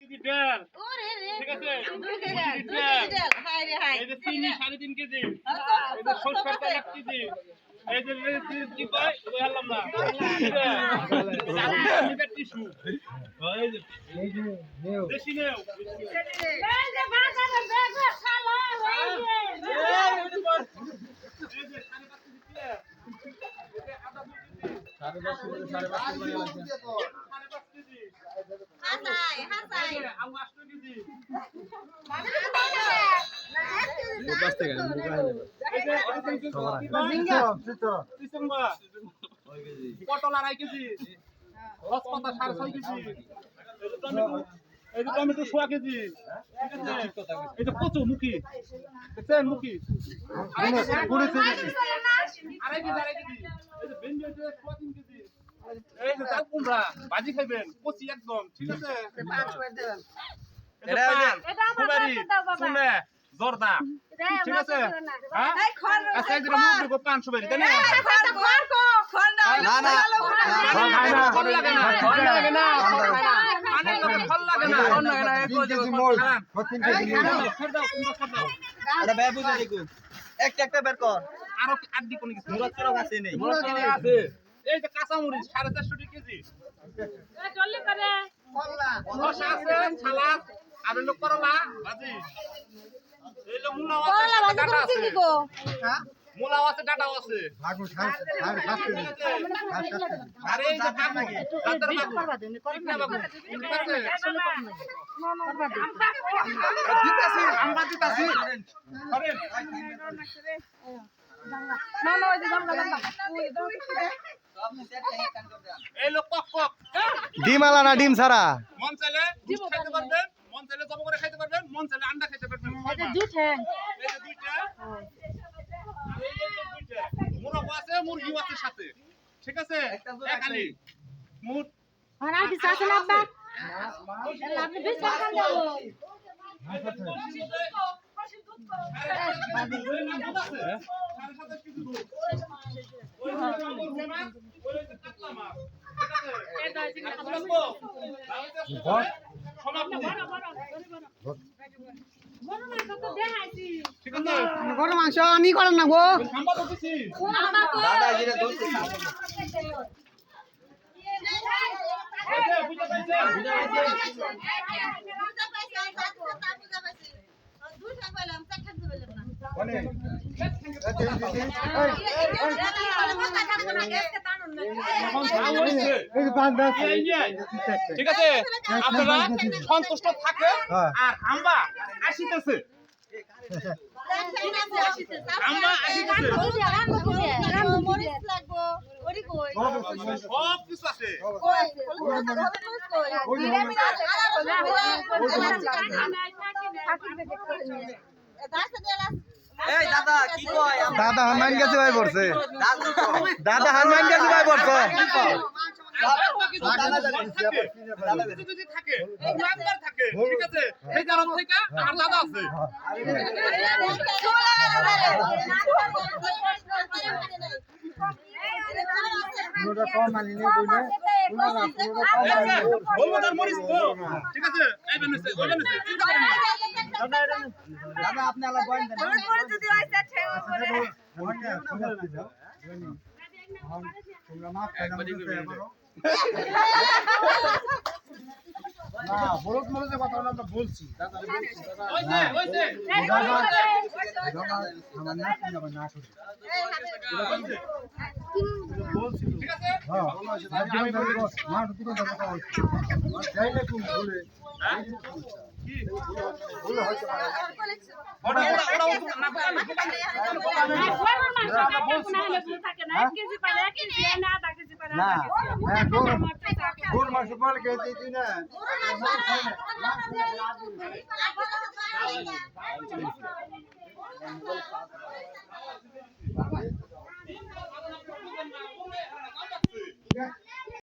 KG ডাল ঠিক আছে 2 কেজি ডাল হাই রে হাই এই যে চিনি 3.5 কেজি এই যে সরষের তেল 1 কেজি এই যে কি কয় ওই হলাম না এটা টিস্যু এই যে নেও বেশি নেও এই যে বাজারে ব্যাগ খালা এই যে এই যে 5.5 কেজি পেঁয়াজ এটা আদা 2 কেজি 5.5 কেজি হাসাই আম 8 কেজি পটল 2.5 কেজি রসপাতা 6.5 কেজি এই যে টমেটো 1.5 কেজি এই যে কচু মুখি দেখছেন মুখি 2.5 কেজি এই যে ভেন্ডি 3 কেজি এই যে চাল কুমড়া ভাজি খাইবেন কচি একদম ঠিক আছে 5 দেবেন এটা সুপারি শুনে জর্দা ঠিক আছে হ্যাঁ আচ্ছা এই যে মুখ দিব 500 বারি তাই না না না ফল লাগে না ফল লাগে না পানির লগে ফল লাগে না ফল লাগে না 1 কেজি মোল 3 কেজি এটা বের বুঝে দেখো একটা বের কর আর আড্ডি কোন কিছু মুরত চরক আছে নেই মুরত চরক আছে এই যে কাঁচা মরিচ 450 কেজি এই চললি করে কলা আছে সালাদ আর হলো করলা ভাজি এই লো মুলা আছে ডাটা আছে হ্যাঁ মুলা আছে ডাটাও আছে ভাগো আরে এই যে ভাগো কাদর ভাগো করবা ঠিক আছে দিতাছি আমরা দিতাছি করেন না না ওই যে জামলা এই লোক কক ডিম আলা না ডিম ছাড়া মন চাইলে দুধ খাইতে পারবেন মন চাইলে জব করে খাইতে পারবেন মন চাইলে আন্ডা খাইতে পারবেন এই যে দুইটা এই যে দুইটা আর এই যে দুইটা মুরগ আছে মুরগি আছে সাথে ঠিক আছে এক আলি মুট আর আর কিছু আছে না আব্বা আপনি বেশ খান যাবো গরু মাংস আমি করেন না গো ঠিক আছে আপনারা সন্তুষ্ট থাকে আর আমরা আসিতেছে আমরা আসিতেছে সব কিছু আছে এই দাদা কি কয় দাদা হনুমান গেছে ভাই পড়ছে দাদা হনুমান গেছে ভাই পড়ছে যদি থাকে ইমানদার থাকে ঠিক আছে এই কারণ থেকে আমার দাদা আছে বলবো মরিস ঠিক আছে এই বেনছে ওই বেনছে চিন্তা করেন না দাদা আপনি আলা বলেন যদি আইসা ঠেও করে তোমরা মাফ করে দাও না বলদ মরদের কথা আমরা বলছি দাদা বলছি ওইছে আমার না শুনবে না শুনবে বলছি ঠিক আছে হ্যাঁ আমি বলবো না দুটো কথা বলছি যাই না তুমি বলে কি বলে হয়তো ওরা না না হ্যাঁ গরু মাংস পালে খেতে দিই না না